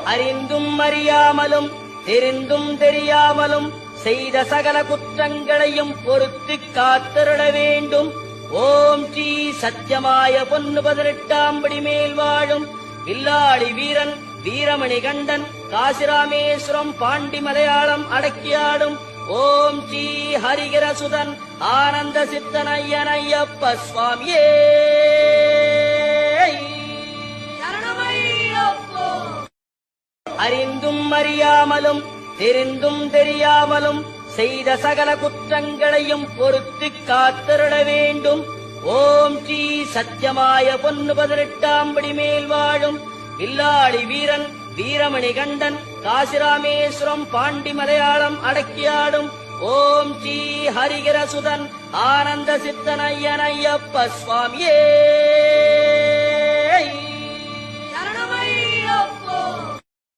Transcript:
அறிந்தும் அறியாமலும் தெரிந்தும் தெரியாமலும் செய்த சகல குற்றங்களையும் பொறுத்துக் காத்தருள வேண்டும். ஓம் ஸ்ரீ சத்தியமாய பொன்னு 18ஆம் படி மேல் வாழும் வில்லாளி வீரன் வீரமணி கண்டன் காசிராமேஸ்வரம் பாண்டி மலையாளம் அடக்கியாடும் ஓம் ஸ்ரீ ஹரிகரசுதன் ஆனந்த சித்தனையனையப்ப சுவாமியே. அறிந்தும் அறியாமலும் தெரிந்தும் தெரியாமலும் செய்த சகல குற்றங்களையும் பொறுத்துக் காத்தருள வேண்டும். ஓம் ஸ்ரீ சத்தியமாய பொன்னு 18ஆம் படி மேல் வாழும் வில்லாளி வீரன் வீரமணி கண்டன் காசிராமேஸ்வரம் பாண்டி மலையாளம் அடக்கியாடும் ஓம் ஸ்ரீ ஹரிகரசுதன் ஆனந்த சித்தனையனையப்ப சுவாமியே.